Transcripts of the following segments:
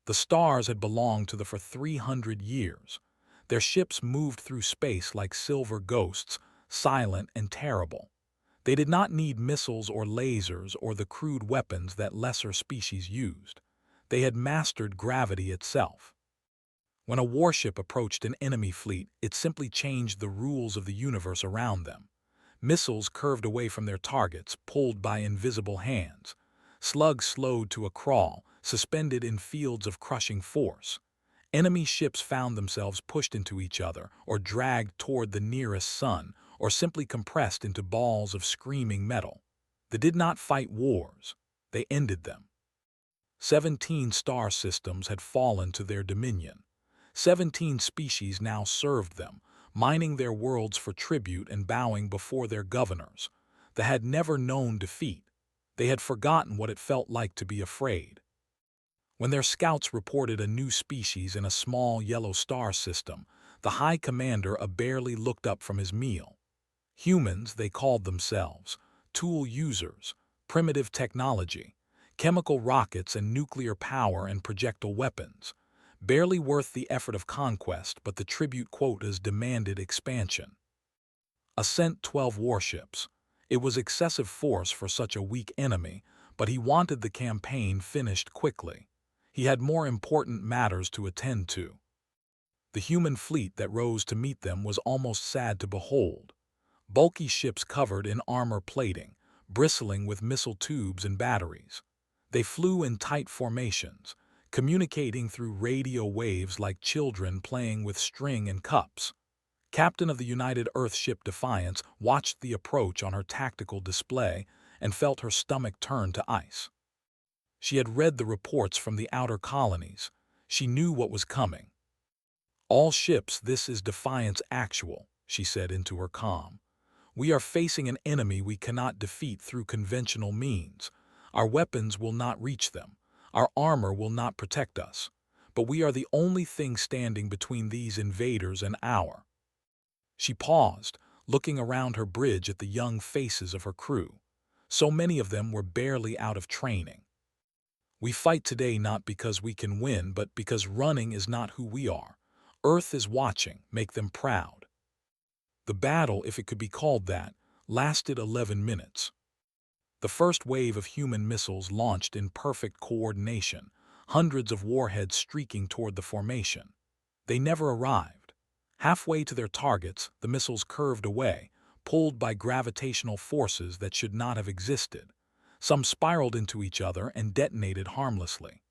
The stars had belonged to them for 300 years. Their ships moved through space like silver ghosts, silent and terrible. They did not need missiles or lasers or the crude weapons that lesser species used. They had mastered gravity itself. When a warship approached an enemy fleet, it simply changed the rules of the universe around them. Missiles curved away from their targets, pulled by invisible hands. Slugs slowed to a crawl, suspended in fields of crushing force. Enemy ships found themselves pushed into each other, or dragged toward the nearest sun, or simply compressed into balls of screaming metal. They did not fight wars. They ended them. 17 star systems had fallen to their dominion. 17 species now served them, mining their worlds for tribute and bowing before their governors. They had never known defeat. They had forgotten what it felt like to be afraid. When their scouts reported a new species in a small yellow star system, the High Commander barely looked up from his meal. Humans, they called themselves, tool users, primitive technology, chemical rockets and nuclear power and projectile weapons, barely worth the effort of conquest, but the tribute quotas demanded expansion. Sent 12 warships. It was excessive force for such a weak enemy, but he wanted the campaign finished quickly. He had more important matters to attend to. The human fleet that rose to meet them was almost sad to behold. Bulky ships covered in armor plating, bristling with missile tubes and batteries. They flew in tight formations, communicating through radio waves like children playing with string and cups. Captain of the United Earth ship Defiance watched the approach on her tactical display and felt her stomach turn to ice. She had read the reports from the outer colonies. She knew what was coming. "All ships, this is Defiance Actual," she said into her comm. "We are facing an enemy we cannot defeat through conventional means. Our weapons will not reach them. Our armor will not protect us. But we are the only thing standing between these invaders and our." She paused, looking around her bridge at the young faces of her crew. So many of them were barely out of training. "We fight today not because we can win, but because running is not who we are. Earth is watching, make them proud." The battle, if it could be called that, lasted 11 minutes. The first wave of human missiles launched in perfect coordination, hundreds of warheads streaking toward the formation. They never arrived. Halfway to their targets, the missiles curved away, pulled by gravitational forces that should not have existed. Some spiraled into each other and detonated harmlessly.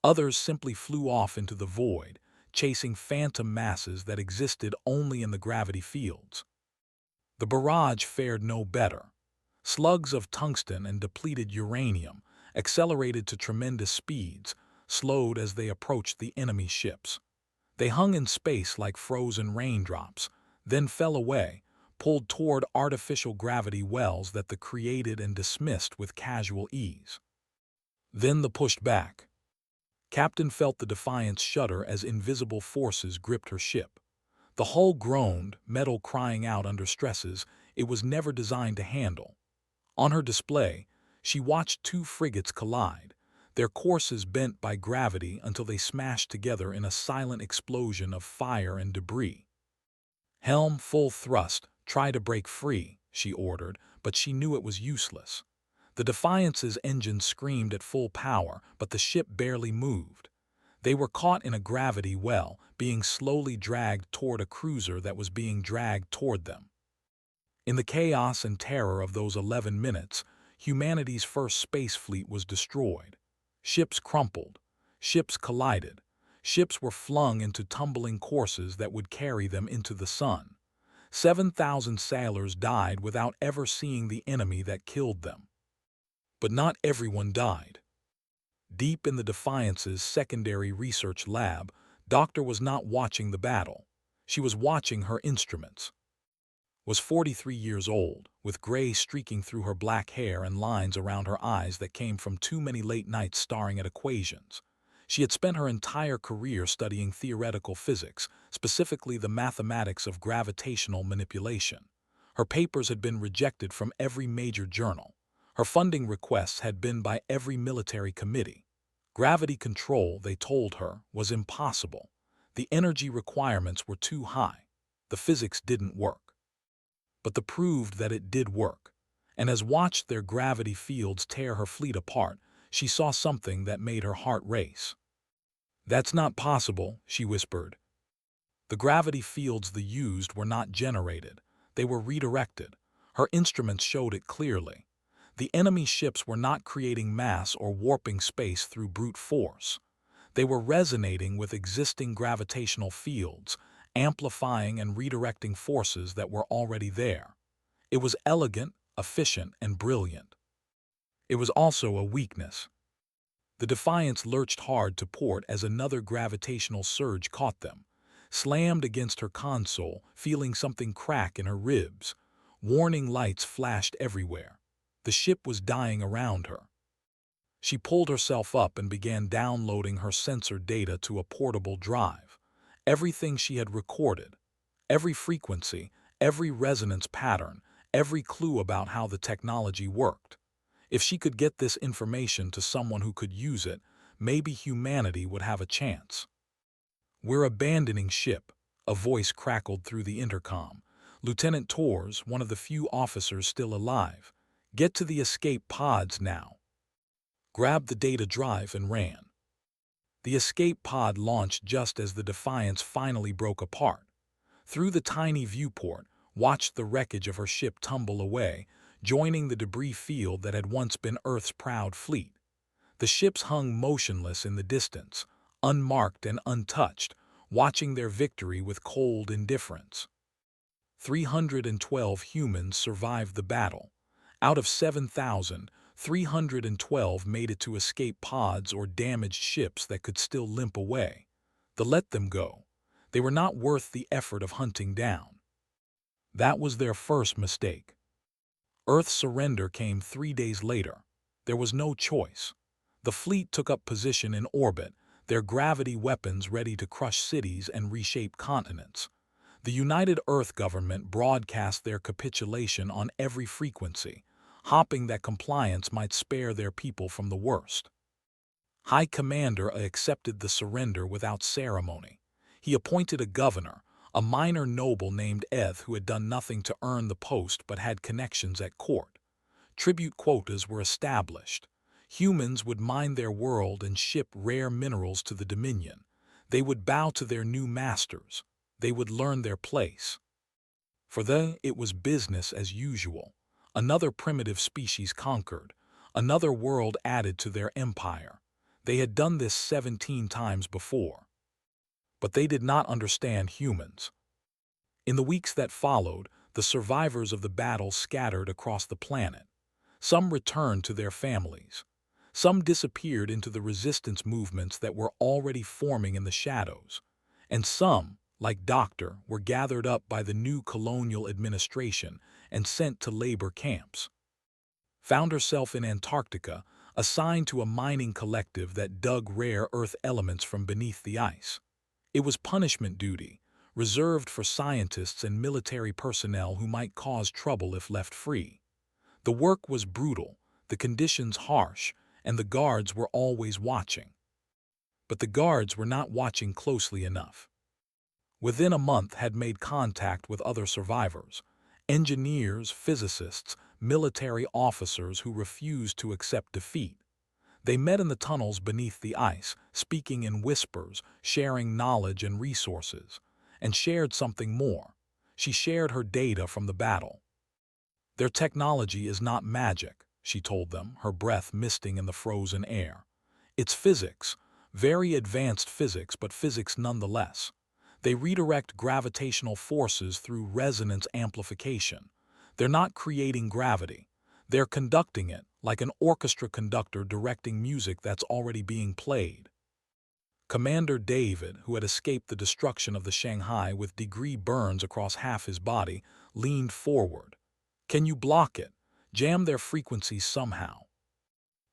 Others simply flew off into the void, chasing phantom masses that existed only in the gravity fields. The barrage fared no better. Slugs of tungsten and depleted uranium, accelerated to tremendous speeds, slowed as they approached the enemy ships. They hung in space like frozen raindrops, then fell away, pulled toward artificial gravity wells that the created and dismissed with casual ease. Then the pushed back. Captain felt the Defiance shudder as invisible forces gripped her ship. The hull groaned, metal crying out under stresses it was never designed to handle. On her display, she watched 2 frigates collide, their courses bent by gravity until they smashed together in a silent explosion of fire and debris. "Helm full thrust, try to break free," she ordered, but she knew it was useless. The Defiance's engines screamed at full power, but the ship barely moved. They were caught in a gravity well, being slowly dragged toward a cruiser that was being dragged toward them. In the chaos and terror of those 11 minutes, humanity's first space fleet was destroyed. Ships crumpled. Ships collided. Ships were flung into tumbling courses that would carry them into the sun. 7,000 sailors died without ever seeing the enemy that killed them. But not everyone died. Deep in the Defiance's secondary research lab, Doctor was not watching the battle. She was watching her instruments. Was 43 years old, with gray streaking through her black hair and lines around her eyes that came from too many late nights staring at equations. She had spent her entire career studying theoretical physics, specifically the mathematics of gravitational manipulation. Her papers had been rejected from every major journal. Her funding requests had been by every military committee. Gravity control, they told her, was impossible. The energy requirements were too high. The physics didn't work. But the proved that it did work. And as watched their gravity fields tear her fleet apart, she saw something that made her heart race. "That's not possible," she whispered. The gravity fields they used were not generated. They were redirected. Her instruments showed it clearly. The enemy ships were not creating mass or warping space through brute force. They were resonating with existing gravitational fields, amplifying and redirecting forces that were already there. It was elegant, efficient, and brilliant. It was also a weakness. The Defiance lurched hard to port as another gravitational surge caught them, slammed against her console, feeling something crack in her ribs. Warning lights flashed everywhere. The ship was dying around her. She pulled herself up and began downloading her sensor data to a portable drive. Everything she had recorded, every frequency, every resonance pattern, every clue about how the technology worked. If she could get this information to someone who could use it, maybe humanity would have a chance. "We're abandoning ship," a voice crackled through the intercom. "Lieutenant Torres, one of the few officers still alive. Get to the escape pods now." Grabbed the data drive and ran. The escape pod launched just as the Defiance finally broke apart. Through the tiny viewport, watched the wreckage of her ship tumble away, joining the debris field that had once been Earth's proud fleet. The ships hung motionless in the distance, unmarked and untouched, watching their victory with cold indifference. 312 humans survived the battle. Out of 7,000, 312 made it to escape pods or damaged ships that could still limp away. Let them go. They were not worth the effort of hunting down. That was their first mistake. Earth's surrender came 3 days later. There was no choice. The fleet took up position in orbit, their gravity weapons ready to crush cities and reshape continents. The United Earth government broadcast their capitulation on every frequency, hoping that compliance might spare their people from the worst. High Commander accepted the surrender without ceremony. He appointed a governor, a minor noble named Eth who had done nothing to earn the post but had connections at court. Tribute quotas were established. Humans would mine their world and ship rare minerals to the Dominion. They would bow to their new masters. They would learn their place. For them, it was business as usual. Another primitive species conquered. Another world added to their empire. They had done this 17 times before. But they did not understand humans. In the weeks that followed, the survivors of the battle scattered across the planet. Some returned to their families. Some disappeared into the resistance movements that were already forming in the shadows. And some, like Doctor, were gathered up by the new colonial administration and sent to labor camps. Found herself in Antarctica, assigned to a mining collective that dug rare earth elements from beneath the ice. It was punishment duty, reserved for scientists and military personnel who might cause trouble if left free. The work was brutal, the conditions harsh, and the guards were always watching. But the guards were not watching closely enough. Within a month had made contact with other survivors, engineers, physicists, military officers who refused to accept defeat. They met in the tunnels beneath the ice, speaking in whispers, sharing knowledge and resources, and shared something more. She shared her data from the battle. "Their technology is not magic," she told them, her breath misting in the frozen air. "It's physics, very advanced physics, but physics nonetheless. They redirect gravitational forces through resonance amplification. They're not creating gravity. They're conducting it, like an orchestra conductor directing music that's already being played." Commander David, who had escaped the destruction of the Shanghai with degree burns across half his body, leaned forward. "Can you block it? Jam their frequencies somehow?"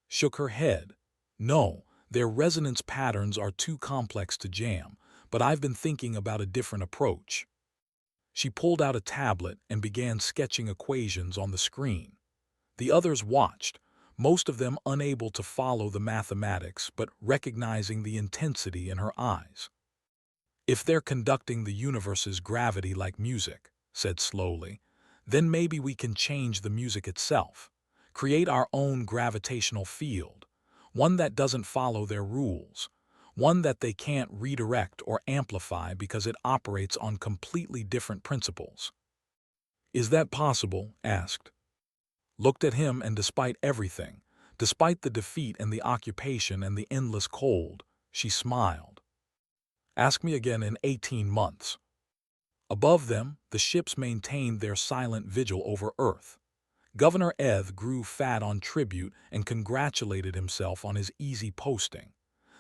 Shook her head. "No, their resonance patterns are too complex to jam, but I've been thinking about a different approach." She pulled out a tablet and began sketching equations on the screen. The others watched, most of them unable to follow the mathematics but recognizing the intensity in her eyes. "If they're conducting the universe's gravity like music," said slowly, "then maybe we can change the music itself, create our own gravitational field, one that doesn't follow their rules, one that they can't redirect or amplify because it operates on completely different principles." "Is that possible?" asked. Looked at him, and despite everything, despite the defeat and the occupation and the endless cold, she smiled. "Ask me again in 18 months. Above them, the ships maintained their silent vigil over Earth. Governor Eth grew fat on tribute and congratulated himself on his easy posting.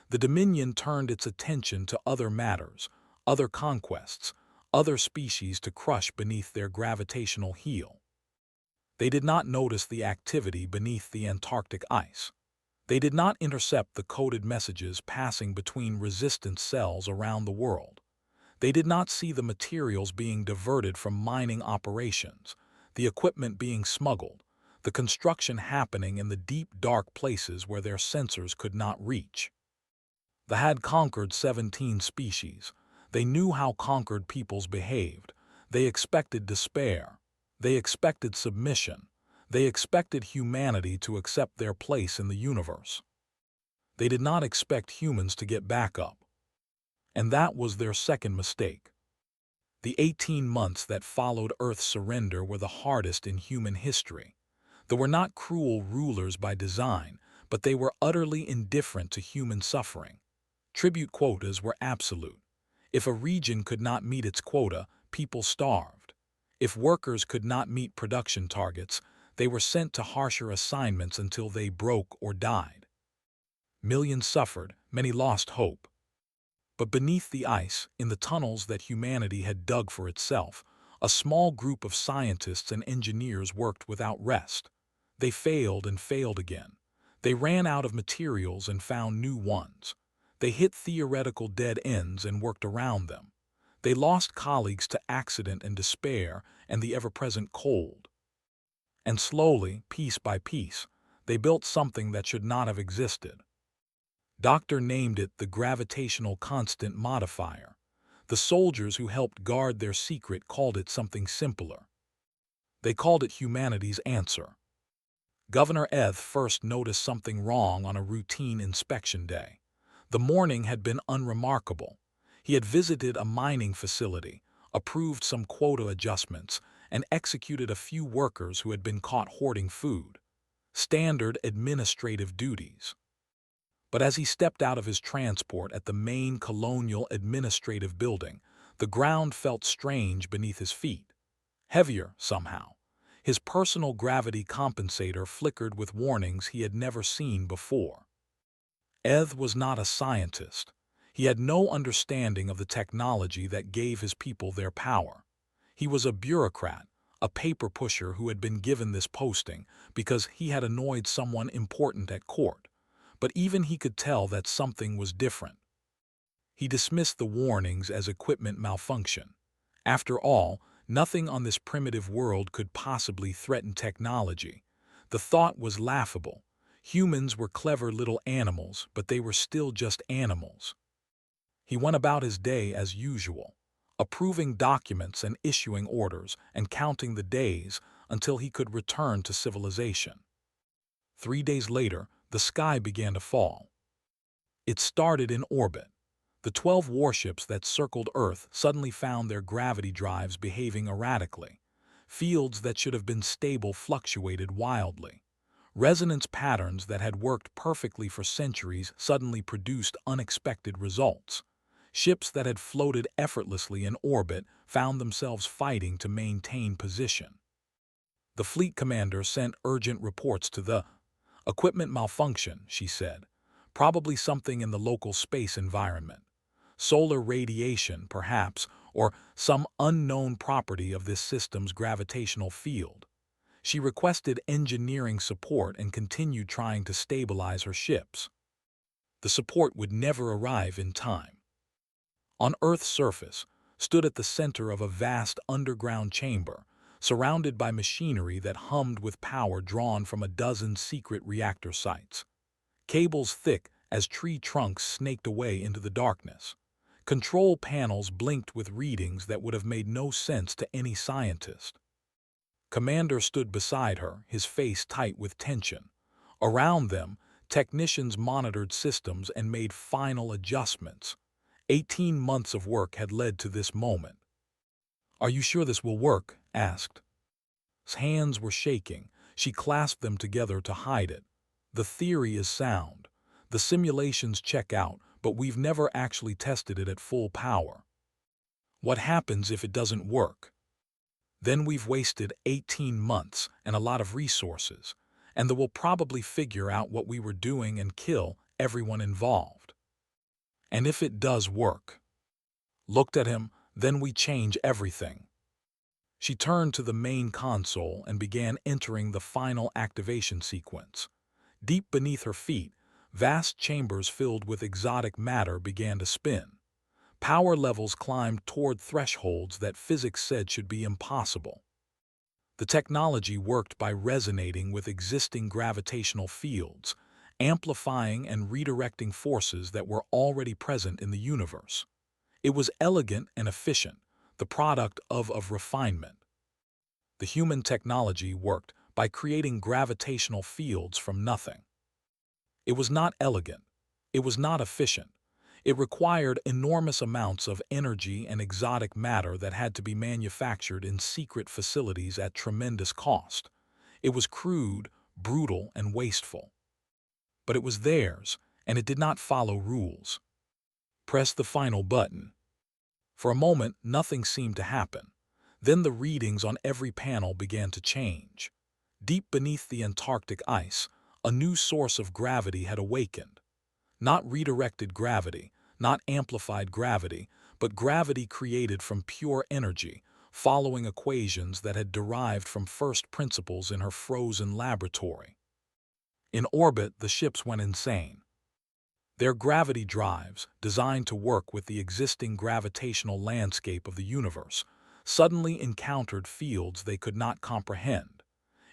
The Dominion turned its attention to other matters, other conquests, other species to crush beneath their gravitational heel. They did not notice the activity beneath the Antarctic ice. They did not intercept the coded messages passing between resistance cells around the world. They did not see the materials being diverted from mining operations, the equipment being smuggled, the construction happening in the deep, dark places where their sensors could not reach. They had conquered 17 species. They knew how conquered peoples behaved. They expected despair. They expected submission. They expected humanity to accept their place in the universe. They did not expect humans to get back up. And that was their second mistake. The 18 months that followed Earth's surrender were the hardest in human history. They were not cruel rulers by design, but they were utterly indifferent to human suffering. Tribute quotas were absolute. If a region could not meet its quota, people starved. If workers could not meet production targets, they were sent to harsher assignments until they broke or died. Millions suffered, many lost hope. But beneath the ice, in the tunnels that humanity had dug for itself, a small group of scientists and engineers worked without rest. They failed and failed again. They ran out of materials and found new ones. They hit theoretical dead ends and worked around them. They lost colleagues to accident and despair and the ever-present cold. And slowly, piece by piece, they built something that should not have existed. Doctor named it the gravitational constant modifier. The soldiers who helped guard their secret called it something simpler. They called it humanity's answer. Governor Eth first noticed something wrong on a routine inspection day. The morning had been unremarkable. He had visited a mining facility, approved some quota adjustments, and executed a few workers who had been caught hoarding food. Standard administrative duties. But as he stepped out of his transport at the main colonial administrative building, the ground felt strange beneath his feet. Heavier, somehow. His personal gravity compensator flickered with warnings he had never seen before. Eth was not a scientist. He had no understanding of the technology that gave his people their power. He was a bureaucrat, a paper pusher who had been given this posting because he had annoyed someone important at court. But even he could tell that something was different. He dismissed the warnings as equipment malfunction. After all, nothing on this primitive world could possibly threaten technology. The thought was laughable. Humans were clever little animals, but they were still just animals. He went about his day as usual, approving documents and issuing orders and counting the days until he could return to civilization. 3 days later, the sky began to fall. It started in orbit. The 12 warships that circled Earth suddenly found their gravity drives behaving erratically. Fields that should have been stable fluctuated wildly. Resonance patterns that had worked perfectly for centuries suddenly produced unexpected results. Ships that had floated effortlessly in orbit found themselves fighting to maintain position. The fleet commander sent urgent reports to the equipment malfunction, she said. Probably something in the local space environment. Solar radiation, perhaps, or some unknown property of this system's gravitational field. She requested engineering support and continued trying to stabilize her ships. The support would never arrive in time. On Earth's surface, stood at the center of a vast underground chamber, surrounded by machinery that hummed with power drawn from a dozen secret reactor sites. Cables thick as tree trunks snaked away into the darkness. Control panels blinked with readings that would have made no sense to any scientist. Commander stood beside her, his face tight with tension. Around them, technicians monitored systems and made final adjustments. 18 months of work had led to this moment. "Are you sure this will work?" asked. His hands were shaking. She clasped them together to hide it. "The theory is sound. The simulations check out, but we've never actually tested it at full power. What happens if it doesn't work? Then we've wasted 18 months and a lot of resources, and they will probably figure out what we were doing and kill everyone involved. And if it does work?" Looked at him, "Then we change everything." She turned to the main console and began entering the final activation sequence. Deep beneath her feet, vast chambers filled with exotic matter began to spin. Power levels climbed toward thresholds that physics said should be impossible. The technology worked by resonating with existing gravitational fields, amplifying and redirecting forces that were already present in the universe. It was elegant and efficient, the product of refinement. The human technology worked by creating gravitational fields from nothing. It was not elegant. It was not efficient. It required enormous amounts of energy and exotic matter that had to be manufactured in secret facilities at tremendous cost. It was crude, brutal, and wasteful. But it was theirs, and it did not follow rules. Press the final button. For a moment, nothing seemed to happen. Then the readings on every panel began to change. Deep beneath the Antarctic ice, a new source of gravity had awakened. Not redirected gravity, not amplified gravity, but gravity created from pure energy, following equations that had derived from first principles in her frozen laboratory. In orbit, the ships went insane. Their gravity drives, designed to work with the existing gravitational landscape of the universe, suddenly encountered fields they could not comprehend.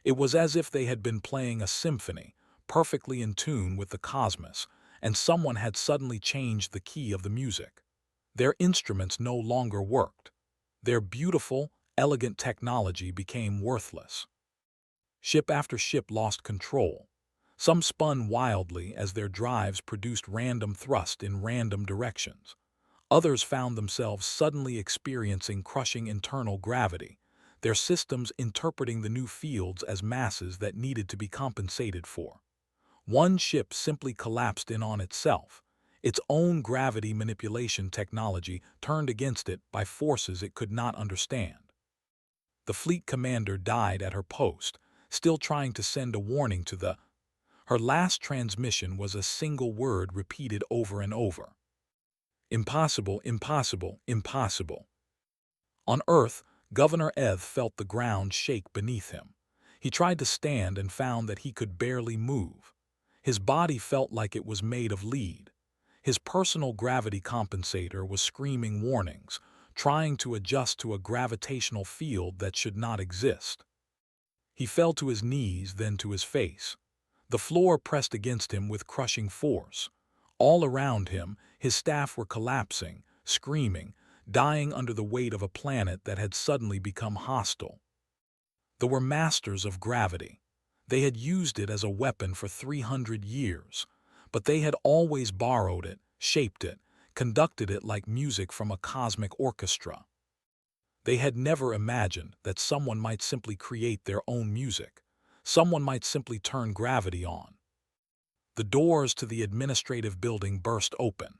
It was as if they had been playing a symphony, perfectly in tune with the cosmos, and someone had suddenly changed the key of the music. Their instruments no longer worked. Their beautiful, elegant technology became worthless. Ship after ship lost control. Some spun wildly as their drives produced random thrust in random directions. Others found themselves suddenly experiencing crushing internal gravity, their systems interpreting the new fields as masses that needed to be compensated for. One ship simply collapsed in on itself. Its own gravity manipulation technology turned against it by forces it could not understand. The fleet commander died at her post, still trying to send a warning to the... Her last transmission was a single word repeated over and over. "Impossible, impossible, impossible." On Earth, Governor Eth felt the ground shake beneath him. He tried to stand and found that he could barely move. His body felt like it was made of lead. His personal gravity compensator was screaming warnings, trying to adjust to a gravitational field that should not exist. He fell to his knees, then to his face. The floor pressed against him with crushing force. All around him, his staff were collapsing, screaming, dying under the weight of a planet that had suddenly become hostile. They were masters of gravity. They had used it as a weapon for 300 years, but they had always borrowed it, shaped it, conducted it like music from a cosmic orchestra. They had never imagined that someone might simply create their own music. Someone might simply turn gravity on. The doors to the administrative building burst open.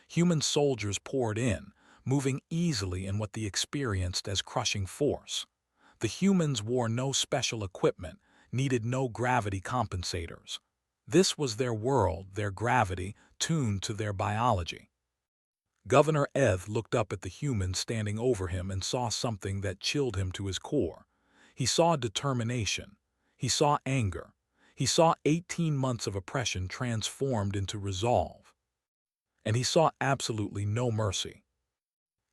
Human soldiers poured in, moving easily in what they experienced as crushing force. The humans wore no special equipment, needed no gravity compensators. This was their world, their gravity, tuned to their biology. Governor Eth looked up at the humans standing over him and saw something that chilled him to his core. He saw determination. He saw anger. He saw 18 months of oppression transformed into resolve. And he saw absolutely no mercy.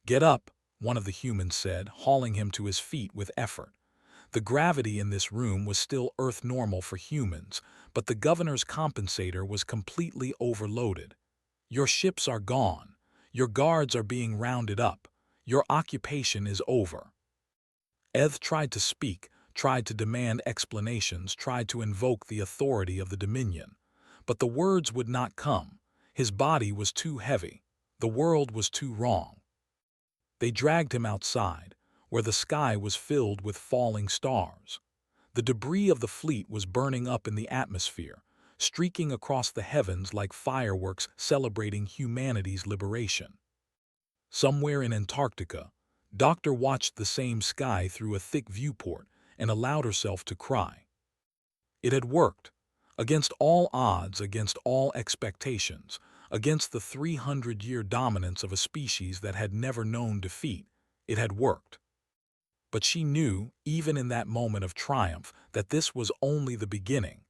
"Get up," one of the humans said, hauling him to his feet with effort. The gravity in this room was still Earth normal for humans, but the governor's compensator was completely overloaded. Your ships are gone. Your guards are being rounded up. Your occupation is over. Eth tried to speak, tried to demand explanations, tried to invoke the authority of the Dominion. But the words would not come. His body was too heavy. The world was too wrong. They dragged him outside, where the sky was filled with falling stars. The debris of the fleet was burning up in the atmosphere, streaking across the heavens like fireworks celebrating humanity's liberation. Somewhere in Antarctica, Doctor watched the same sky through a thick viewport and allowed herself to cry. It had worked. Against all odds, against all expectations, against the 300-year dominance of a species that had never known defeat, it had worked. But she knew, even in that moment of triumph, that this was only the beginning.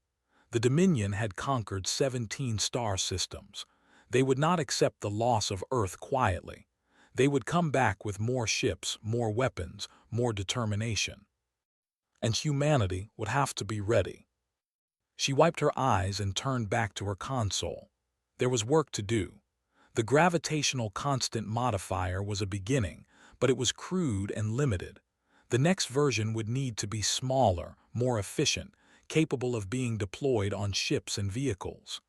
The Dominion had conquered 17 star systems. They would not accept the loss of Earth quietly. They would come back with more ships, more weapons, more determination. And humanity would have to be ready. She wiped her eyes and turned back to her console. There was work to do. The gravitational constant modifier was a beginning, but it was crude and limited. The next version would need to be smaller, more efficient, capable of being deployed on ships and vehicles.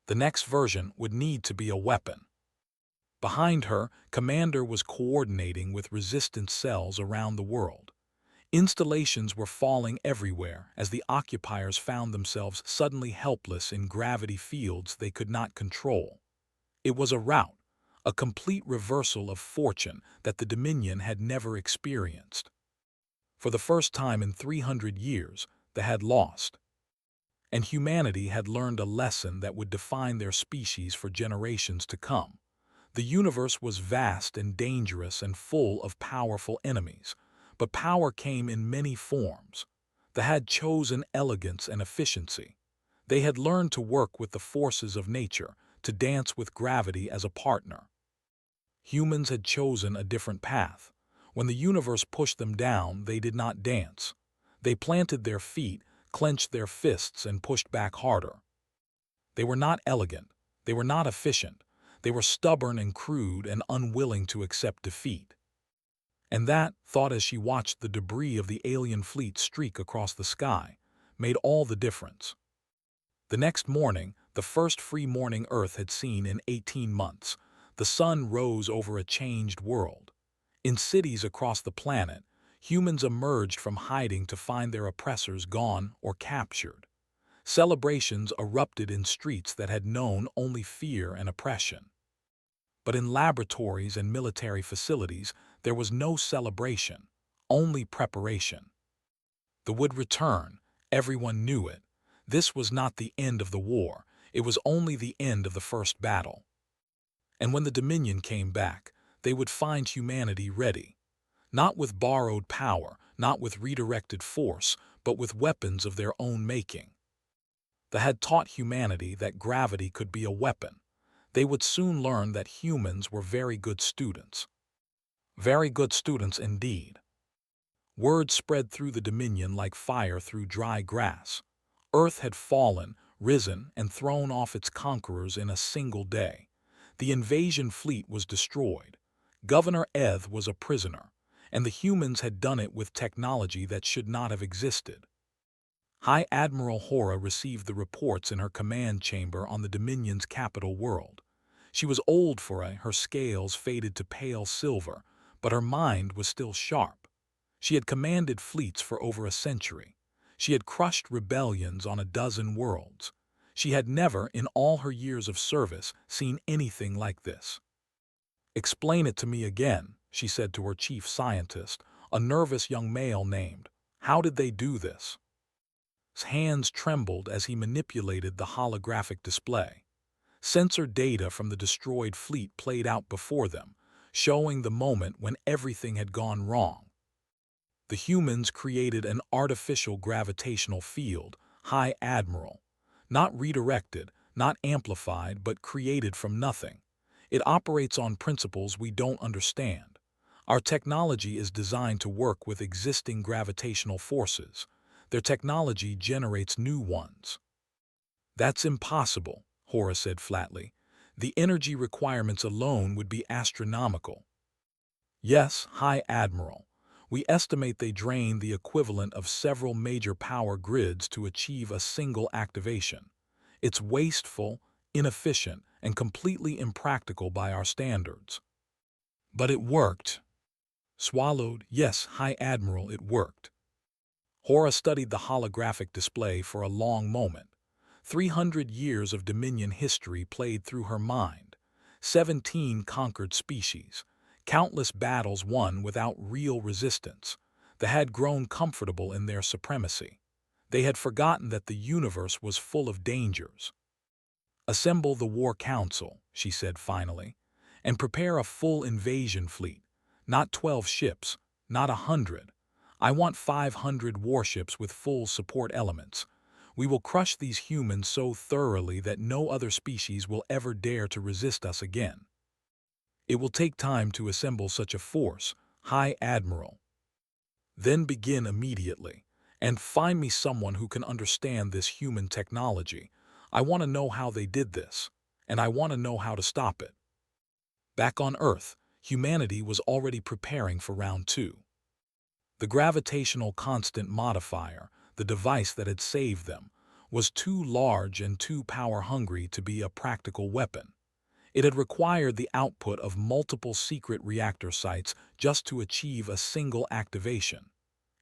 The next version would need to be a weapon. Behind her, Commander was coordinating with resistance cells around the world. Installations were falling everywhere as the occupiers found themselves suddenly helpless in gravity fields they could not control. It was a rout, a complete reversal of fortune that the Dominion had never experienced. For the first time in 300 years, they had lost. And humanity had learned a lesson that would define their species for generations to come. The universe was vast and dangerous and full of powerful enemies, but power came in many forms. They had chosen elegance and efficiency. They had learned to work with the forces of nature, to dance with gravity as a partner. Humans had chosen a different path. When the universe pushed them down, they did not dance. They planted their feet, clenched their fists, and pushed back harder. They were not elegant. They were not efficient. They were stubborn and crude and unwilling to accept defeat. And that, thought as she watched the debris of the alien fleet streak across the sky, made all the difference. The next morning, the first free morning Earth had seen in 18 months, the sun rose over a changed world. In cities across the planet, humans emerged from hiding to find their oppressors gone or captured. Celebrations erupted in streets that had known only fear and oppression. But in laboratories and military facilities, there was no celebration, only preparation. The would return, everyone knew it. This was not the end of the war, it was only the end of the first battle. And when the Dominion came back, they would find humanity ready. Not with borrowed power, not with redirected force, but with weapons of their own making. They had taught humanity that gravity could be a weapon. They would soon learn that humans were very good students. Very good students indeed. Word spread through the Dominion like fire through dry grass. Earth had fallen, risen, and thrown off its conquerors in a single day. The invasion fleet was destroyed. Governor Eth was a prisoner, and the humans had done it with technology that should not have existed. High Admiral Hora received the reports in her command chamber on the Dominion's capital world. She was old for her scales faded to pale silver, but her mind was still sharp. She had commanded fleets for over a century. She had crushed rebellions on a dozen worlds. She had never, in all her years of service, seen anything like this. "Explain it to me again," she said to her chief scientist, a nervous young male named. "How did they do this?" His hands trembled as he manipulated the holographic display. Sensor data from the destroyed fleet played out before them, showing the moment when everything had gone wrong. The humans created an artificial gravitational field, High Admiral. Not redirected, not amplified, but created from nothing. It operates on principles we don't understand. Our technology is designed to work with existing gravitational forces. Their technology generates new ones. That's impossible, Hora said flatly. The energy requirements alone would be astronomical. Yes, High Admiral. We estimate they drain the equivalent of several major power grids to achieve a single activation. It's wasteful, inefficient, and completely impractical by our standards. But it worked. Swallowed, yes, High Admiral, it worked. Hora studied the holographic display for a long moment. 300 years of Dominion history played through her mind. 17 conquered species. Countless battles won without real resistance. They had grown comfortable in their supremacy. They had forgotten that the universe was full of dangers. Assemble the War Council, she said finally, and prepare a full invasion fleet. Not 12 ships, not 100. I want 500 warships with full support elements. We will crush these humans so thoroughly that no other species will ever dare to resist us again. It will take time to assemble such a force, High Admiral. Then begin immediately, and find me someone who can understand this human technology. I want to know how they did this, and I want to know how to stop it. Back on Earth, humanity was already preparing for round 2. The gravitational constant modifier, the device that had saved them, was too large and too power-hungry to be a practical weapon. It had required the output of multiple secret reactor sites just to achieve a single activation.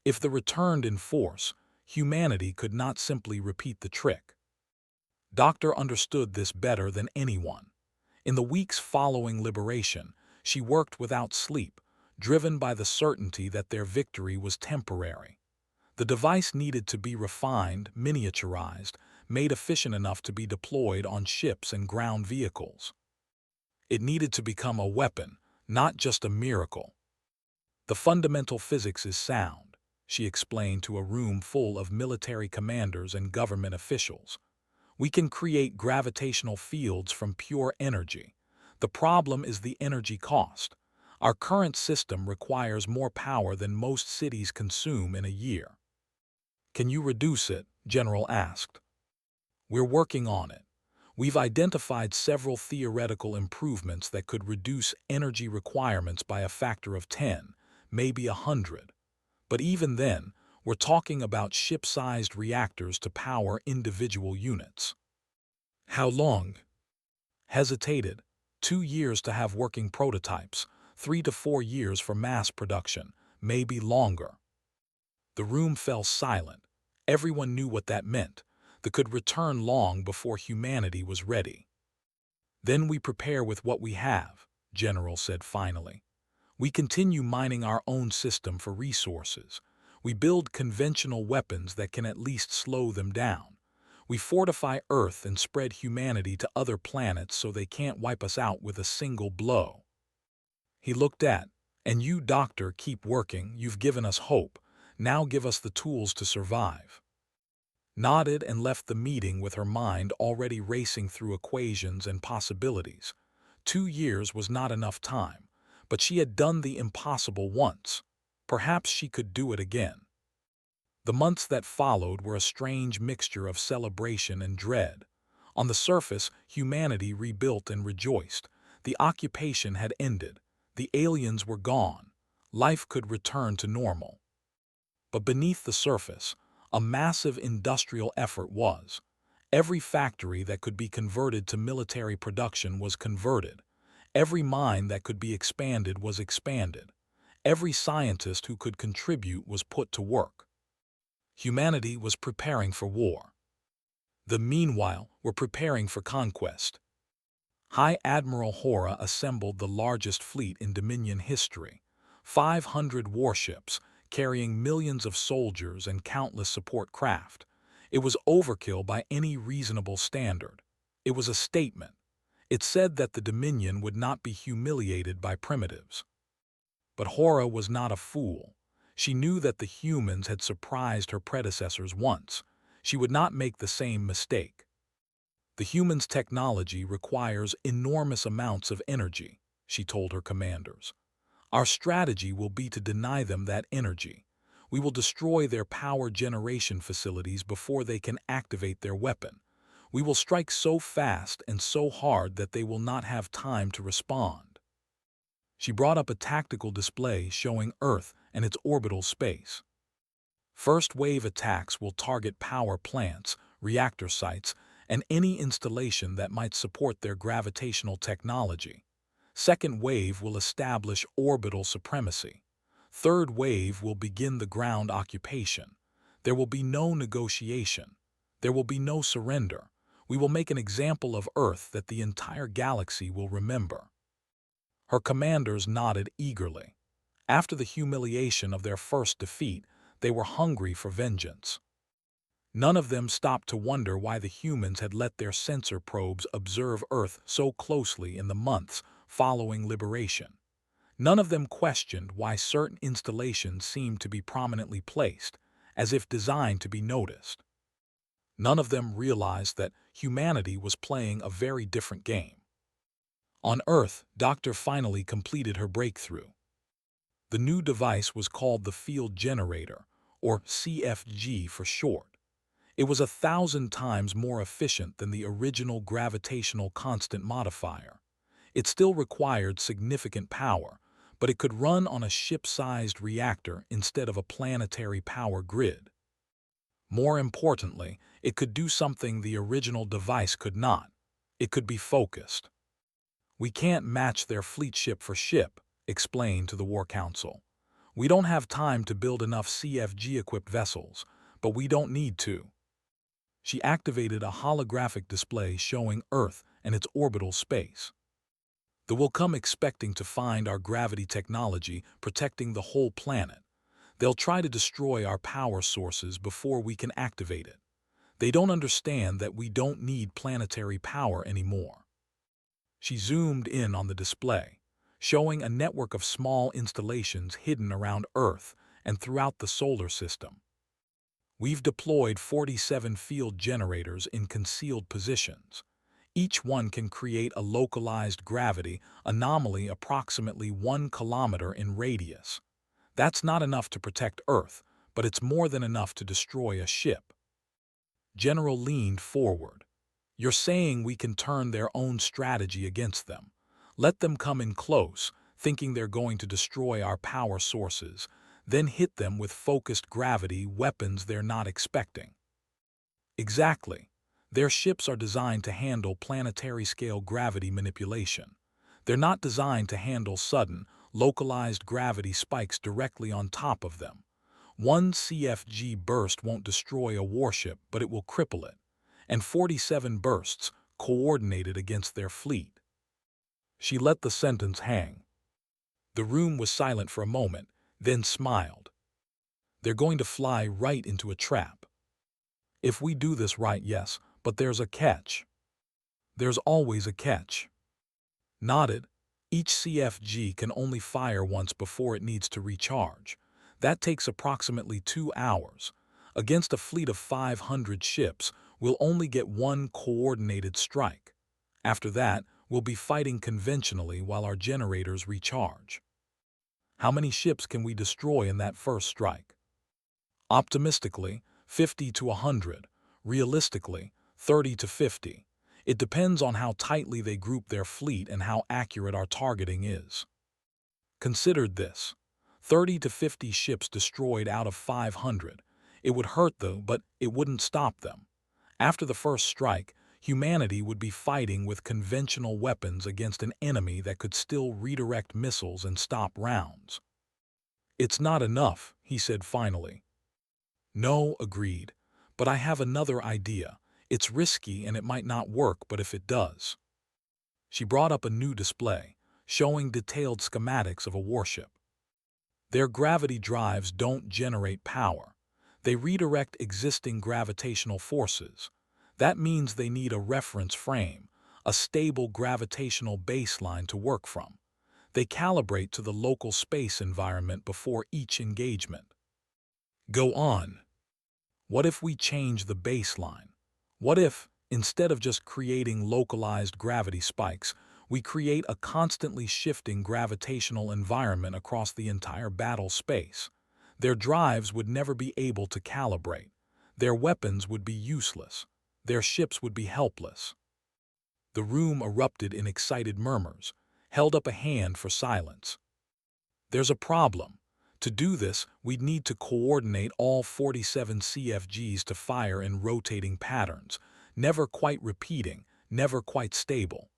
If they returned in force, humanity could not simply repeat the trick. Doctor understood this better than anyone. In the weeks following liberation, she worked without sleep, driven by the certainty that their victory was temporary. The device needed to be refined, miniaturized, made efficient enough to be deployed on ships and ground vehicles. It needed to become a weapon, not just a miracle. The fundamental physics is sound, she explained to a room full of military commanders and government officials. We can create gravitational fields from pure energy. The problem is the energy cost. Our current system requires more power than most cities consume in a year. Can you reduce it? General asked. We're working on it. We've identified several theoretical improvements that could reduce energy requirements by a factor of 10, maybe 100. But even then, we're talking about ship-sized reactors to power individual units. How long? Hesitated. 2 years to have working prototypes, 3 to 4 years for mass production, maybe longer. The room fell silent. Everyone knew what that meant. They could return long before humanity was ready. Then we prepare with what we have, General said finally. We continue mining our own system for resources. We build conventional weapons that can at least slow them down. We fortify Earth and spread humanity to other planets so they can't wipe us out with a single blow. He looked at, and you, Doctor, keep working. You've given us hope. Now give us the tools to survive. Nodded and left the meeting with her mind already racing through equations and possibilities. 2 years was not enough time, but she had done the impossible once. Perhaps she could do it again. The months that followed were a strange mixture of celebration and dread. On the surface, humanity rebuilt and rejoiced. The occupation had ended. The aliens were gone. Life could return to normal. But beneath the surface, a massive industrial effort was. Every factory that could be converted to military production was converted. Every mine that could be expanded was expanded. Every scientist who could contribute was put to work. Humanity was preparing for war. The meanwhile were preparing for conquest. High Admiral Hora assembled the largest fleet in Dominion history. 500 warships, carrying millions of soldiers and countless support craft. It was overkill by any reasonable standard. It was a statement. It said that the Dominion would not be humiliated by primitives. But Hora was not a fool. She knew that the humans had surprised her predecessors once. She would not make the same mistake. The humans' technology requires enormous amounts of energy, she told her commanders. Our strategy will be to deny them that energy. We will destroy their power generation facilities before they can activate their weapon. We will strike so fast and so hard that they will not have time to respond. She brought up a tactical display showing Earth and its orbital space. First wave attacks will target power plants, reactor sites, and any installation that might support their gravitational technology. Second wave will establish orbital supremacy. Third wave will begin the ground occupation. There will be no negotiation. There will be no surrender. We will make an example of Earth that the entire galaxy will remember. Her commanders nodded eagerly. After the humiliation of their first defeat, they were hungry for vengeance. None of them stopped to wonder why the humans had let their sensor probes observe Earth so closely in the months following liberation. None of them questioned why certain installations seemed to be prominently placed, as if designed to be noticed. None of them realized that humanity was playing a very different game. On Earth, Doctor finally completed her breakthrough. The new device was called the Field Generator, or CFG for short. It was 1,000 times more efficient than the original gravitational constant modifier. It still required significant power, but it could run on a ship-sized reactor instead of a planetary power grid. More importantly, it could do something the original device could not. It could be focused. "We can't match their fleet ship for ship," explained to the War Council. "We don't have time to build enough CFG-equipped vessels, but we don't need to." She activated a holographic display showing Earth and its orbital space. "They will come expecting to find our gravity technology protecting the whole planet. They'll try to destroy our power sources before we can activate it. They don't understand that we don't need planetary power anymore." She zoomed in on the display, showing a network of small installations hidden around Earth and throughout the solar system. "We've deployed 47 field generators in concealed positions. Each one can create a localized gravity anomaly approximately 1 kilometer in radius. That's not enough to protect Earth, but it's more than enough to destroy a ship." General leaned forward. "You're saying we can turn their own strategy against them. Let them come in close, thinking they're going to destroy our power sources, then hit them with focused gravity weapons they're not expecting." "Exactly. Their ships are designed to handle planetary-scale gravity manipulation. They're not designed to handle sudden, localized gravity spikes directly on top of them. One CFG burst won't destroy a warship, but it will cripple it. And 47 bursts, coordinated against their fleet." She let the sentence hang. The room was silent for a moment, then smiled. "They're going to fly right into a trap. If we do this right, yes, but there's a catch." "There's always a catch." Nodded. "Each CFG can only fire once before it needs to recharge. That takes approximately 2 hours. Against a fleet of 500 ships, we'll only get one coordinated strike. After that, we'll be fighting conventionally while our generators recharge." "How many ships can we destroy in that first strike?" "Optimistically, 50 to 100. Realistically, 30 to 50. It depends on how tightly they group their fleet and how accurate our targeting is." Considered this. 30 to 50 ships destroyed out of 500. It would hurt though, but it wouldn't stop them. After the first strike, humanity would be fighting with conventional weapons against an enemy that could still redirect missiles and stop rounds. "It's not enough," he said finally. "No," agreed. "But I have another idea. It's risky and it might not work, but if it does." She brought up a new display, showing detailed schematics of a warship. "Their gravity drives don't generate power. They redirect existing gravitational forces. That means they need a reference frame, a stable gravitational baseline to work from. They calibrate to the local space environment before each engagement." "Go on." "What if we change the baseline? What if, instead of just creating localized gravity spikes, We create a constantly shifting gravitational environment across the entire battle space. Their drives would never be able to calibrate. Their weapons would be useless. Their ships would be helpless. The room erupted in excited murmurs, held up a hand for silence. There's a problem. To do this, we'd need to coordinate all 47 CFGs to fire in rotating patterns, never quite repeating, never quite stable.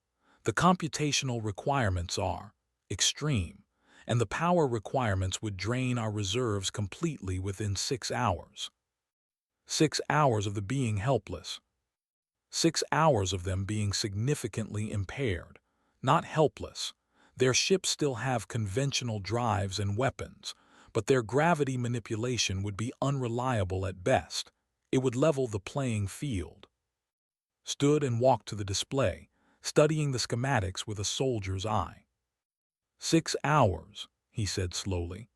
The computational requirements are extreme, and the power requirements would drain our reserves completely within 6 hours. 6 hours of the being helpless. 6 hours of them being significantly impaired, not helpless. Their ships still have conventional drives and weapons, but their gravity manipulation would be unreliable at best. It would level the playing field. Stood and walked to the display, studying the schematics with a soldier's eye. 6 hours, he said slowly.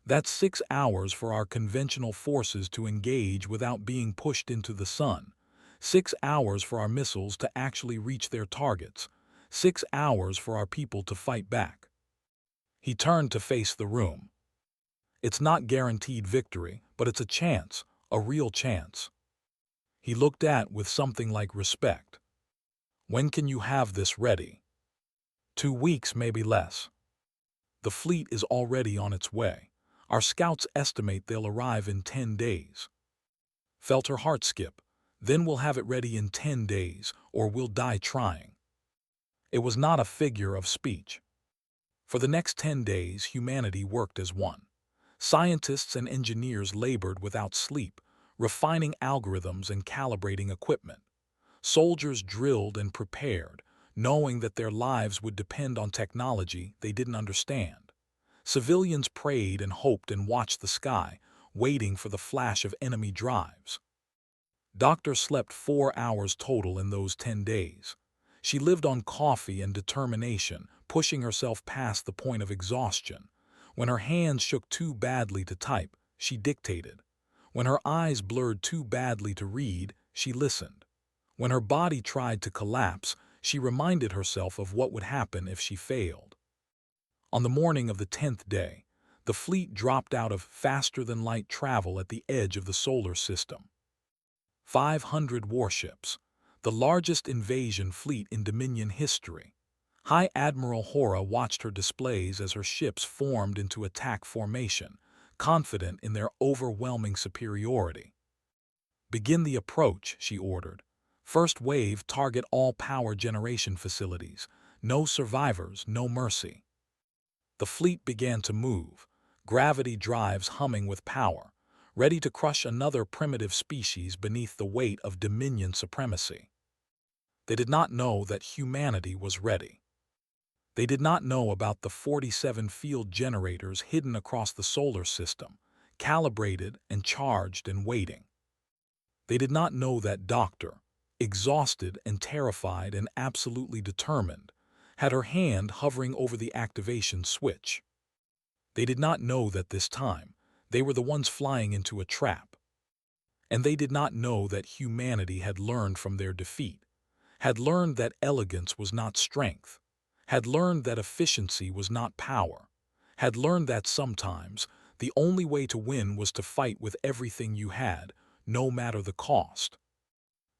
That's 6 hours for our conventional forces to engage without being pushed into the sun. 6 hours for our missiles to actually reach their targets. 6 hours for our people to fight back. He turned to face the room. It's not guaranteed victory, but it's a chance, a real chance. He looked at with something like respect. When can you have this ready? 2 weeks, maybe less. The fleet is already on its way. Our scouts estimate they'll arrive in 10 days. Felt her heart skip. Then we'll have it ready in 10 days, or we'll die trying. It was not a figure of speech. For the next 10 days, humanity worked as one. Scientists and engineers labored without sleep, refining algorithms and calibrating equipment. Soldiers drilled and prepared, knowing that their lives would depend on technology they didn't understand. Civilians prayed and hoped and watched the sky, waiting for the flash of enemy drives. Doctor slept 4 hours total in those 10 days. She lived on coffee and determination, pushing herself past the point of exhaustion. When her hands shook too badly to type, she dictated. When her eyes blurred too badly to read, she listened. When her body tried to collapse, she reminded herself of what would happen if she failed. On the morning of the 10th day, the fleet dropped out of faster-than-light travel at the edge of the solar system. 500 warships, the largest invasion fleet in Dominion history. High Admiral Hora watched her displays as her ships formed into attack formation, confident in their overwhelming superiority. Begin the approach, she ordered. First wave, target all power generation facilities. No survivors, no mercy. The fleet began to move, gravity drives humming with power, ready to crush another primitive species beneath the weight of Dominion supremacy. They did not know that humanity was ready. They did not know about the 47 field generators hidden across the solar system, calibrated and charged and waiting. They did not know that Doctor, exhausted and terrified and absolutely determined, had her hand hovering over the activation switch. They did not know that this time they were the ones flying into a trap. And they did not know that humanity had learned from their defeat, had learned that elegance was not strength, had learned that efficiency was not power, had learned that sometimes the only way to win was to fight with everything you had, no matter the cost.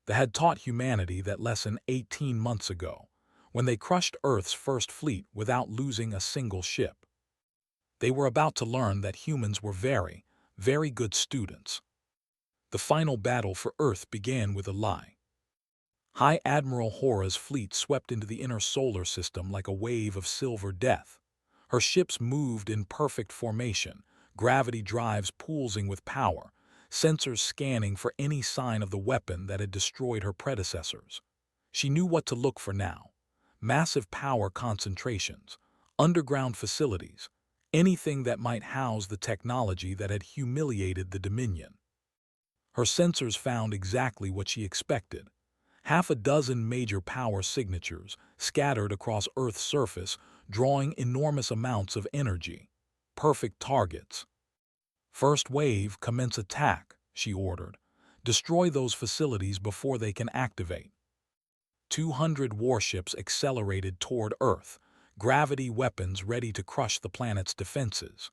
They had taught humanity that lesson 18 months ago, when they crushed Earth's first fleet without losing a single ship. They were about to learn that humans were very, very good students. The final battle for Earth began with a lie. High Admiral Hora's fleet swept into the inner solar system like a wave of silver death. Her ships moved in perfect formation, gravity drives pulsing with power, sensors scanning for any sign of the weapon that had destroyed her predecessors. She knew what to look for now. Massive power concentrations, underground facilities, anything that might house the technology that had humiliated the Dominion. Her sensors found exactly what she expected. Half a dozen major power signatures scattered across Earth's surface, drawing enormous amounts of energy. Perfect targets. First wave, commence attack, she ordered. Destroy those facilities before they can activate. 200 warships accelerated toward Earth, gravity weapons ready to crush the planet's defenses.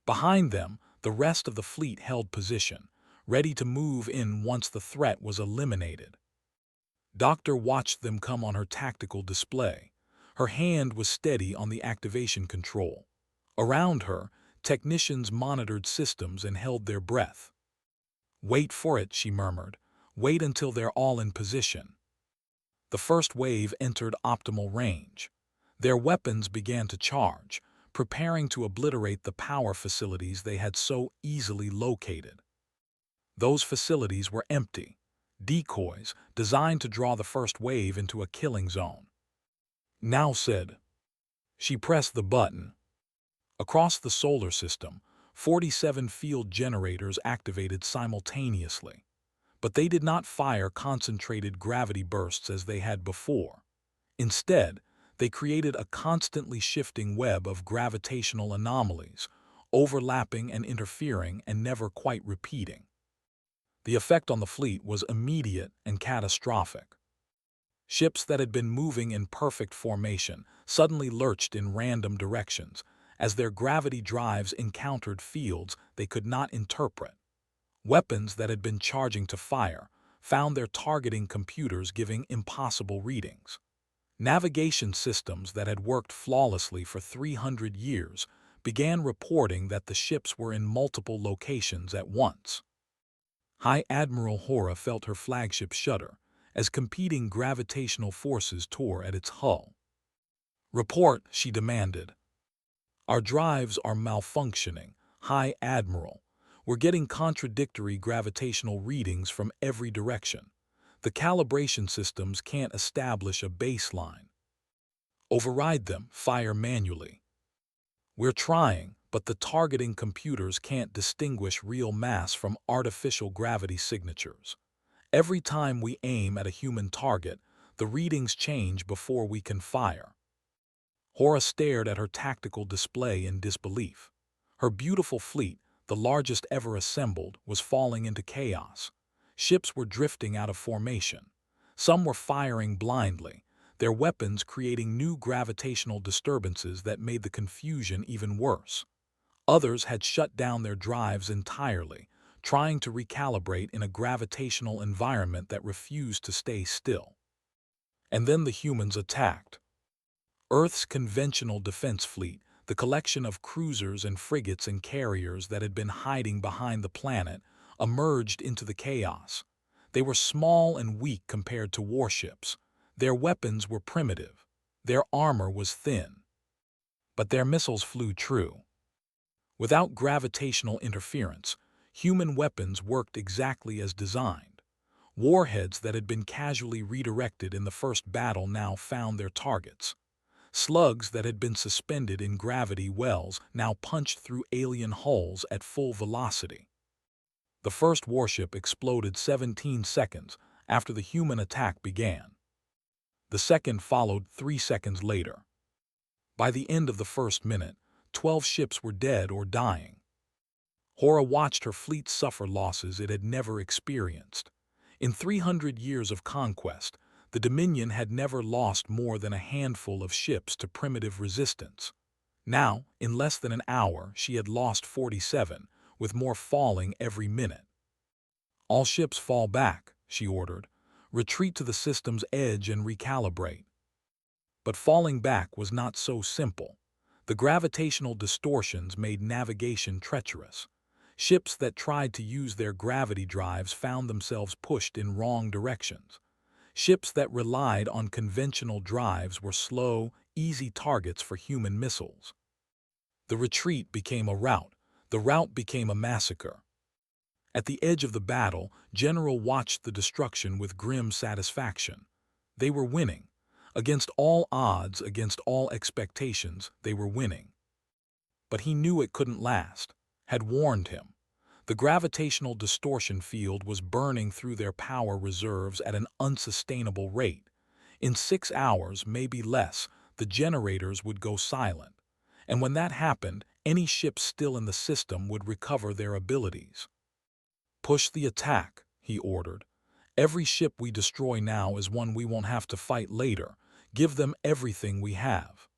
Behind them, the rest of the fleet held position, ready to move in once the threat was eliminated. Doctor watched them come on her tactical display. Her hand was steady on the activation control. Around her, technicians monitored systems and held their breath. "Wait for it," she murmured. "Wait until they're all in position." The first wave entered optimal range. Their weapons began to charge, preparing to obliterate the power facilities they had so easily located. Those facilities were empty, decoys designed to draw the first wave into a killing zone. "Now," said. She pressed the button. Across the solar system, 47 field generators activated simultaneously. But they did not fire concentrated gravity bursts as they had before. Instead, they created a constantly shifting web of gravitational anomalies, overlapping and interfering and never quite repeating. The effect on the fleet was immediate and catastrophic. Ships that had been moving in perfect formation suddenly lurched in random directions as their gravity drives encountered fields they could not interpret. Weapons that had been charging to fire found their targeting computers giving impossible readings. Navigation systems that had worked flawlessly for 300 years began reporting that the ships were in multiple locations at once. High Admiral Hora felt her flagship shudder as competing gravitational forces tore at its hull. "Report," she demanded. "Our drives are malfunctioning, High Admiral. We're getting contradictory gravitational readings from every direction. The calibration systems can't establish a baseline." "Override them, fire manually." "We're trying, but the targeting computers can't distinguish real mass from artificial gravity signatures. Every time we aim at a human target, the readings change before we can fire." Hora stared at her tactical display in disbelief. Her beautiful fleet, the largest ever assembled, was falling into chaos. Ships were drifting out of formation. Some were firing blindly, their weapons creating new gravitational disturbances that made the confusion even worse. Others had shut down their drives entirely, trying to recalibrate in a gravitational environment that refused to stay still. And then the humans attacked. Earth's conventional defense fleet, the collection of cruisers and frigates and carriers that had been hiding behind the planet, emerged into the chaos. They were small and weak compared to warships. Their weapons were primitive. Their armor was thin. But their missiles flew true. Without gravitational interference, human weapons worked exactly as designed. Warheads that had been casually redirected in the first battle now found their targets. Slugs that had been suspended in gravity wells now punched through alien hulls at full velocity. The first warship exploded 17 seconds after the human attack began. The second followed 3 seconds later. By the end of the first minute, 12 ships were dead or dying. Hora watched her fleet suffer losses it had never experienced. In 300 years of conquest, the Dominion had never lost more than a handful of ships to primitive resistance. Now, in less than an hour, she had lost 47, with more falling every minute. "All ships fall back," she ordered. "Retreat to the system's edge and recalibrate." But falling back was not so simple. The gravitational distortions made navigation treacherous. Ships that tried to use their gravity drives found themselves pushed in wrong directions. Ships that relied on conventional drives were slow, easy targets for human missiles. The retreat became a rout. The rout became a massacre. At the edge of the battle, General watched the destruction with grim satisfaction. They were winning. Against all odds, against all expectations, they were winning. But he knew it couldn't last, had warned him. The gravitational distortion field was burning through their power reserves at an unsustainable rate. In 6 hours, maybe less, the generators would go silent. And when that happened, any ship still in the system would recover their abilities. "Push the attack," he ordered. Every ship we destroy now is one we won't have to fight later. Give them everything we have."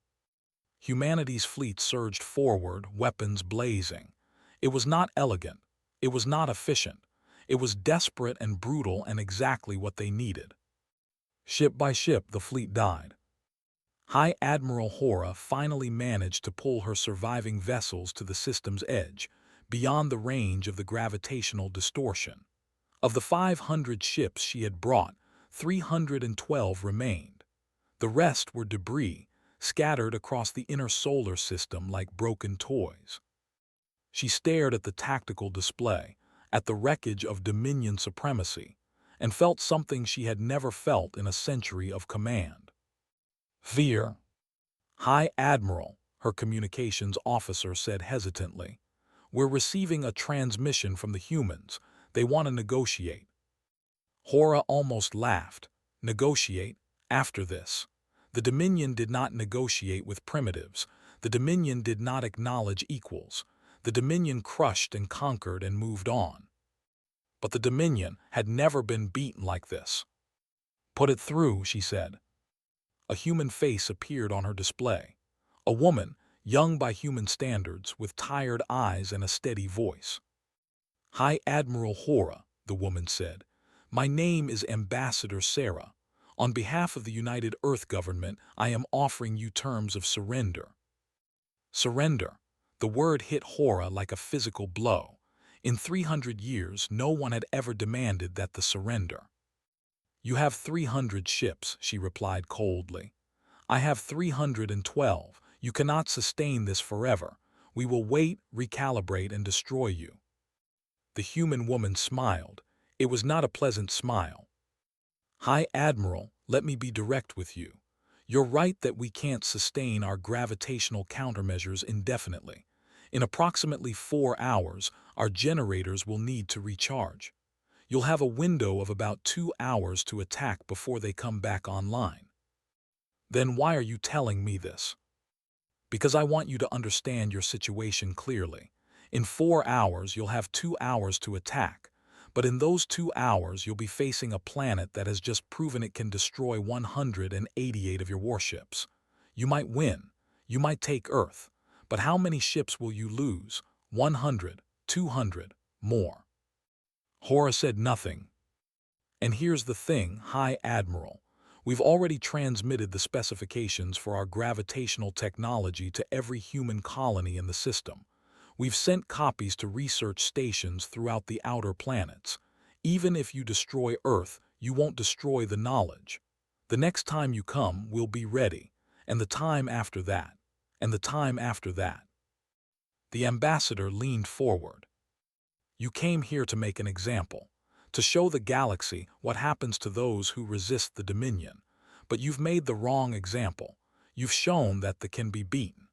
Humanity's fleet surged forward, weapons blazing. It was not elegant. It was not efficient. It was desperate and brutal and exactly what they needed. Ship by ship, the fleet died. High Admiral Hora finally managed to pull her surviving vessels to the system's edge, beyond the range of the gravitational distortion. Of the 500 ships she had brought, 312 remained. The rest were debris, scattered across the inner solar system like broken toys. She stared at the tactical display, at the wreckage of Dominion supremacy, and felt something she had never felt in a century of command. Fear. "High Admiral," her communications officer said hesitantly, "we're receiving a transmission from the humans. They want to negotiate." Hora almost laughed. Negotiate? After this? The Dominion did not negotiate with primitives. The Dominion did not acknowledge equals. The Dominion crushed and conquered and moved on. But the Dominion had never been beaten like this. "Put it through," she said. A human face appeared on her display. A woman, young by human standards, with tired eyes and a steady voice. "High Admiral Hora," the woman said, "my name is Ambassador Sarah. On behalf of the United Earth Government, I am offering you terms of surrender." Surrender. The word hit Hora like a physical blow. In 300 years, no one had ever demanded that the surrender. "You have 300 ships," she replied coldly. "I have 312. You cannot sustain this forever. We will wait, recalibrate, and destroy you." The human woman smiled. It was not a pleasant smile. "High Admiral, let me be direct with you. You're right that we can't sustain our gravitational countermeasures indefinitely. In approximately 4 hours, our generators will need to recharge. You'll have a window of about 2 hours to attack before they come back online." "Then why are you telling me this?" "Because I want you to understand your situation clearly. In 4 hours, you'll have 2 hours to attack. But in those 2 hours, you'll be facing a planet that has just proven it can destroy 188 of your warships. You might win. You might take Earth. But how many ships will you lose? 100, 200, more." Hora said nothing. "And here's the thing, High Admiral. We've already transmitted the specifications for our gravitational technology to every human colony in the system. We've sent copies to research stations throughout the outer planets. Even if you destroy Earth, you won't destroy the knowledge. The next time you come, we'll be ready. And the time after that. And the time after that." The ambassador leaned forward. "You came here to make an example, to show the galaxy what happens to those who resist the Dominion. But you've made the wrong example. You've shown that they can be beaten.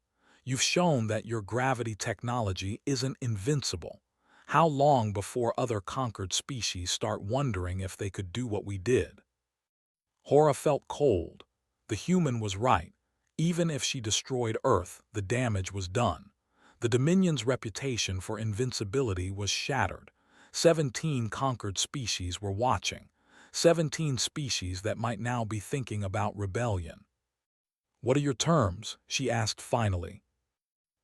You've shown that your gravity technology isn't invincible. How long before other conquered species start wondering if they could do what we did?" Hora felt cold. The human was right. Even if she destroyed Earth, the damage was done. The Dominion's reputation for invincibility was shattered. 17 conquered species were watching. 17 species that might now be thinking about rebellion. "What are your terms?" she asked finally.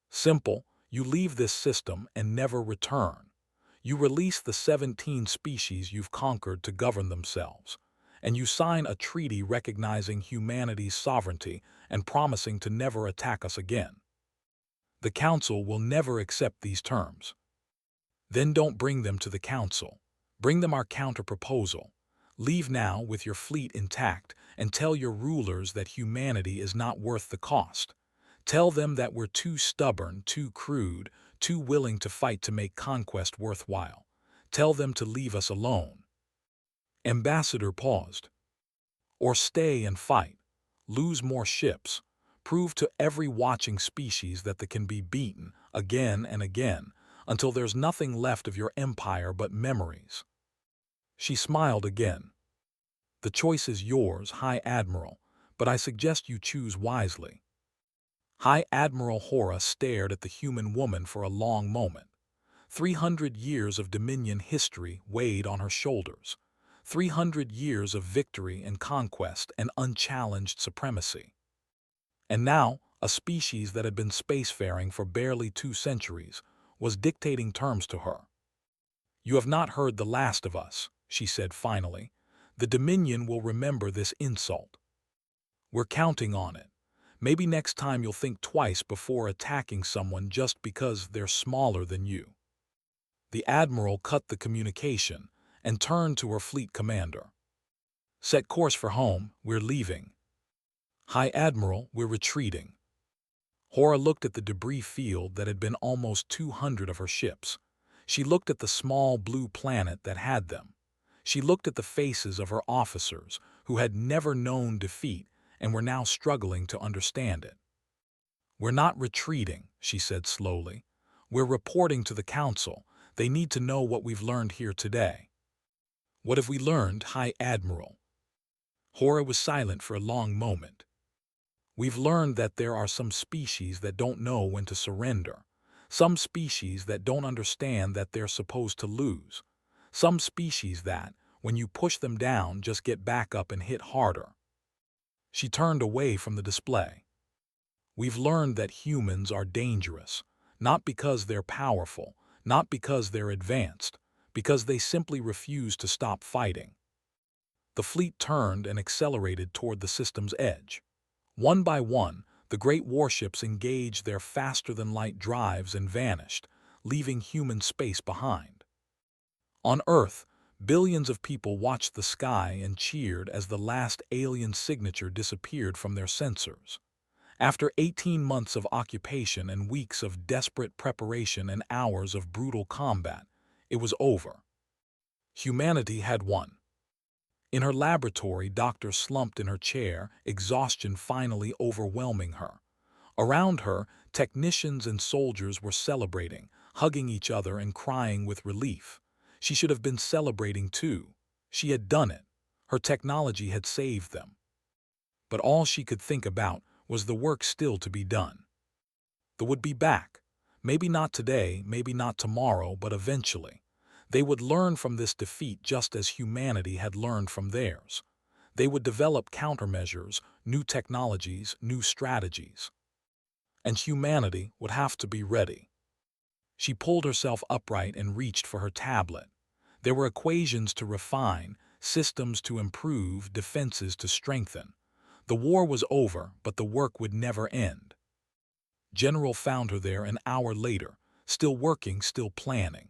"Simple. You leave this system and never return. You release the 17 species you've conquered to govern themselves. And you sign a treaty recognizing humanity's sovereignty and promising to never attack us again. The Council will never accept these terms." "Then don't bring them to the Council. Bring them our counter-proposal. Leave now with your fleet intact and tell your rulers that humanity is not worth the cost. Tell them that we're too stubborn, too crude, too willing to fight to make conquest worthwhile. Tell them to leave us alone." Ambassador paused. "Or stay and fight. Lose more ships. Prove to every watching species that they can be beaten again and again until there's nothing left of your empire but memories." She smiled again. "The choice is yours, High Admiral, but I suggest you choose wisely." High Admiral Hora stared at the human woman for a long moment. 300 years of Dominion history weighed on her shoulders. 300 years of victory and conquest and unchallenged supremacy. And now, a species that had been spacefaring for barely 2 centuries was dictating terms to her. "You have not heard the last of us," she said finally. "The Dominion will remember this insult. We're counting on it. Maybe next time you'll think twice before attacking someone just because they're smaller than you." The Admiral cut the communication and turned to her fleet commander. "Set course for home, we're leaving." "High Admiral, we're retreating." Hora looked at the debris field that had been almost 200 of her ships. She looked at the small blue planet that had them. She looked at the faces of her officers who had never known defeat and were now struggling to understand it. "We're not retreating," she said slowly. "We're reporting to the Council. They need to know what we've learned here today." "What have we learned, High Admiral?" Hora was silent for a long moment. "We've learned that there are some species that don't know when to surrender. Some species that don't understand that they're supposed to lose. Some species that, when you push them down, just get back up and hit harder." She turned away from the display. "We've learned that humans are dangerous, not because they're powerful, not because they're advanced, because they simply refuse to stop fighting." The fleet turned and accelerated toward the system's edge. One by one, the great warships engaged their faster-than-light drives and vanished, leaving human space behind. On Earth, billions of people watched the sky and cheered as the last alien signature disappeared from their sensors. After 18 months of occupation and weeks of desperate preparation and hours of brutal combat, it was over. Humanity had won. In her laboratory, Doctor slumped in her chair, exhaustion finally overwhelming her. Around her, technicians and soldiers were celebrating, hugging each other and crying with relief. She should have been celebrating too. She had done it. Her technology had saved them. But all she could think about was the work still to be done. They would be back. Maybe not today, maybe not tomorrow, but eventually. They would learn from this defeat just as humanity had learned from theirs. They would develop countermeasures, new technologies, new strategies. And humanity would have to be ready. She pulled herself upright and reached for her tablet. There were equations to refine, systems to improve, defenses to strengthen. The war was over, but the work would never end. General found her there an hour later, still working, still planning.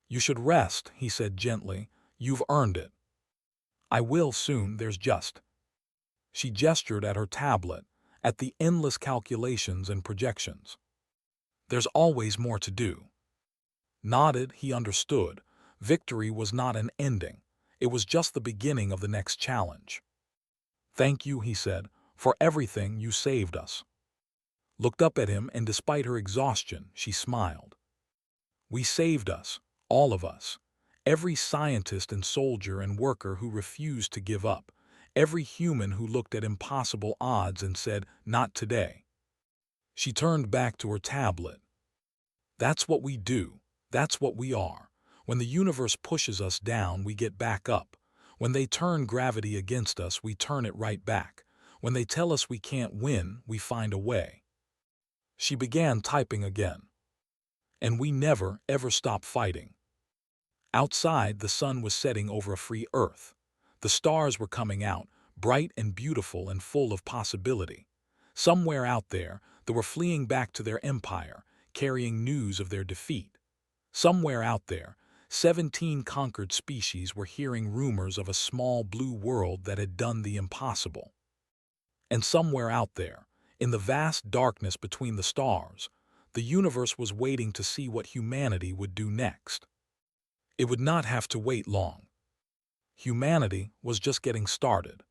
"You should rest," he said gently. "You've earned it." "I will soon, there's just—" She gestured at her tablet, at the endless calculations and projections. "There's always more to do." Nodded, he understood. Victory was not an ending. It was just the beginning of the next challenge. "Thank you," he said, "for everything. You saved us." Looked up at him, and despite her exhaustion, she smiled. "We saved us, all of us. Every scientist and soldier and worker who refused to give up. Every human who looked at impossible odds and said, 'Not today.'" She turned back to her tablet. "That's what we do. That's what we are. When the universe pushes us down, we get back up. When they turn gravity against us, we turn it right back. When they tell us we can't win, we find a way." She began typing again. "And we never, ever stop fighting." Outside, the sun was setting over a free Earth. The stars were coming out, bright and beautiful and full of possibility. Somewhere out there, they were fleeing back to their empire, carrying news of their defeat. Somewhere out there, 17 conquered species were hearing rumors of a small blue world that had done the impossible. And somewhere out there, in the vast darkness between the stars, the universe was waiting to see what humanity would do next. It would not have to wait long. Humanity was just getting started.